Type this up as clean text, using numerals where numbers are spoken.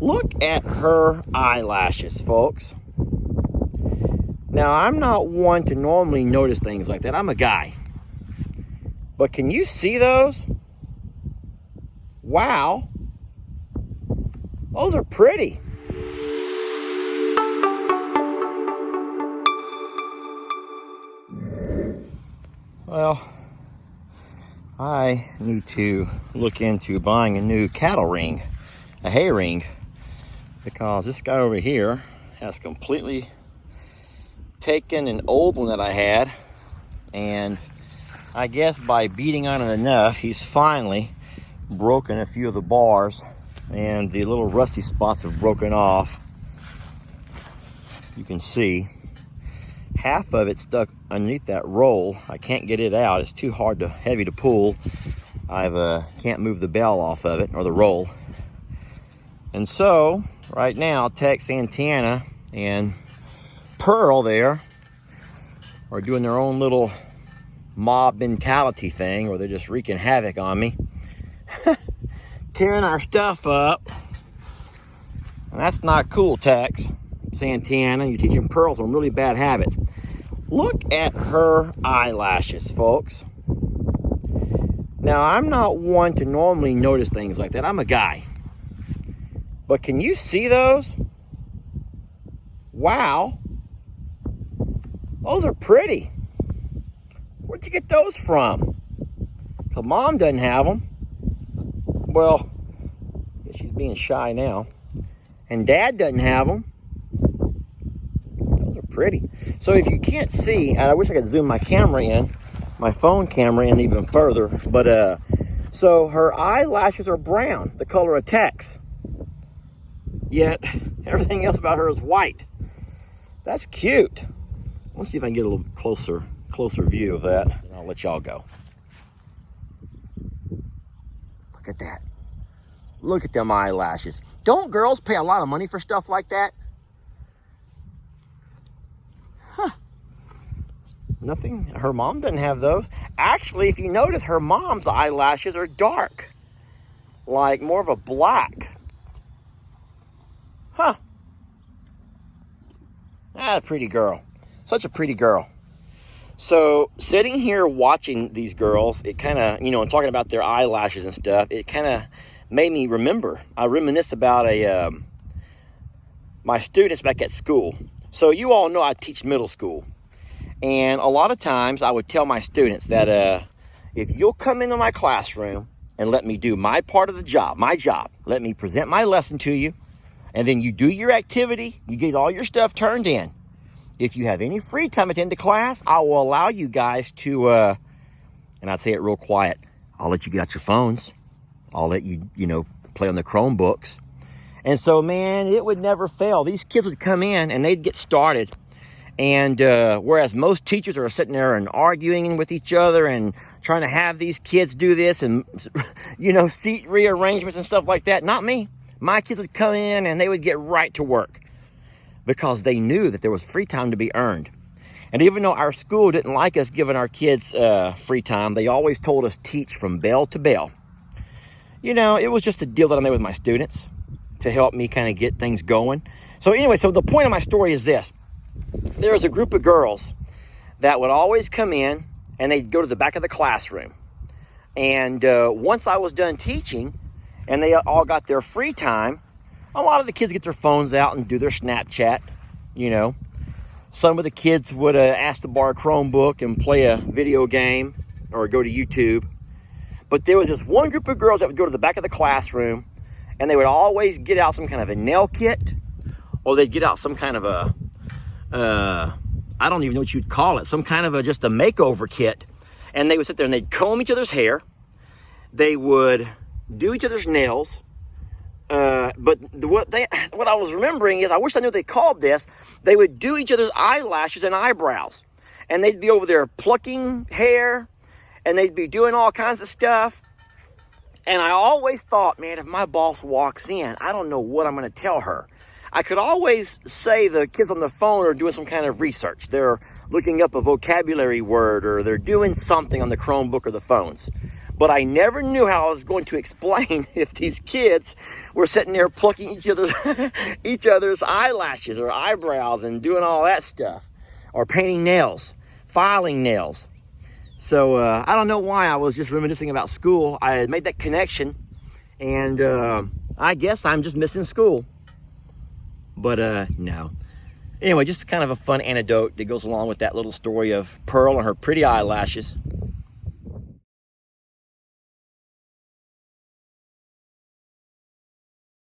Look at her eyelashes, folks. Now, I'm not one to normally notice things like that. I'm a guy. But can you see those? Wow. Those are pretty. Well, I need to look into buying a new cattle ring, a hay ring, because this guy over here has completely taken an old one that I had, and I guess by beating on it enough, he's finally broken a few of the bars, and the little rusty spots have broken off. You can see half of it stuck underneath that roll. I can't get it out. It's too heavy to pull. I can't move the bell off of it, or the roll. And so right now, Tex, Santana, and Pearl there are doing their own little mob mentality thing, where they're just wreaking havoc on me. Tearing our stuff up. And that's not cool, Tex, Santana. You're teaching Pearl some really bad habits. Look at her eyelashes, folks. Now, I'm not one to normally notice things like that. I'm a guy. But can you see those? Wow. Those are pretty. Where'd you get those from? Because Mom doesn't have them. Well, I guess she's being shy now. And Dad doesn't have them. Those are pretty. So if you can't see, and I wish I could zoom my camera in, my phone camera in even further, but so her eyelashes are brown, the color of Tex. Yet everything else about her is white. That's cute. Let's see if I can get a little closer view of that, and I'll let y'all go. Look at that. Look at them eyelashes. Don't girls pay a lot of money for stuff like that? Huh. Nothing. Her mom doesn't have those. Actually, if you notice, her mom's eyelashes are dark. Like more of a black. Huh. Ah, a pretty girl. Such a pretty girl. So, sitting here watching these girls, it kind of, and talking about their eyelashes and stuff, it kind of made me remember. I reminisce about my students back at school. So, you all know I teach middle school. And a lot of times, I would tell my students that if you'll come into my classroom and let me do my part of the job, let me present my lesson to you, and then you do your activity, you get all your stuff turned in. If you have any free time at the end of class, I will allow you guys to, and I'd say it real quiet, I'll let you get out your phones. I'll let you, play on the Chromebooks. And so, man, it would never fail. These kids would come in and they'd get started. And whereas most teachers are sitting there and arguing with each other and trying to have these kids do this and, seat rearrangements and stuff like that, not me. My kids would come in and they would get right to work, because they knew that there was free time to be earned. And even though our school didn't like us giving our kids free time, they always told us teach from bell to bell. It was just a deal that I made with my students to help me kind of get things going. So anyway, so the point of my story is this. There was a group of girls that would always come in and they'd go to the back of the classroom. And once I was done teaching and they all got their free time, a lot of the kids get their phones out and do their Snapchat, Some of the kids would ask to borrow a Chromebook and play a video game or go to YouTube. But there was this one group of girls that would go to the back of the classroom, and they would always get out some kind of a nail kit, or they'd get out some kind of a, I don't even know what you'd call it, some kind of just a makeover kit. And they would sit there and they'd comb each other's hair. They would do each other's nails. But what I was remembering is, I wish I knew what they called this. They would do each other's eyelashes and eyebrows. And they'd be over there plucking hair. And they'd be doing all kinds of stuff. And I always thought, man, if my boss walks in, I don't know what I'm going to tell her. I could always say the kids on the phone are doing some kind of research. They're looking up a vocabulary word, or they're doing something on the Chromebook or the phones. But I never knew how I was going to explain if these kids were sitting there plucking each other's eyelashes or eyebrows and doing all that stuff, or painting nails, filing nails. So I don't know why I was just reminiscing about school. I had made that connection, and I guess I'm just missing school. But no. Anyway, just kind of a fun anecdote that goes along with that little story of Pearl and her pretty eyelashes.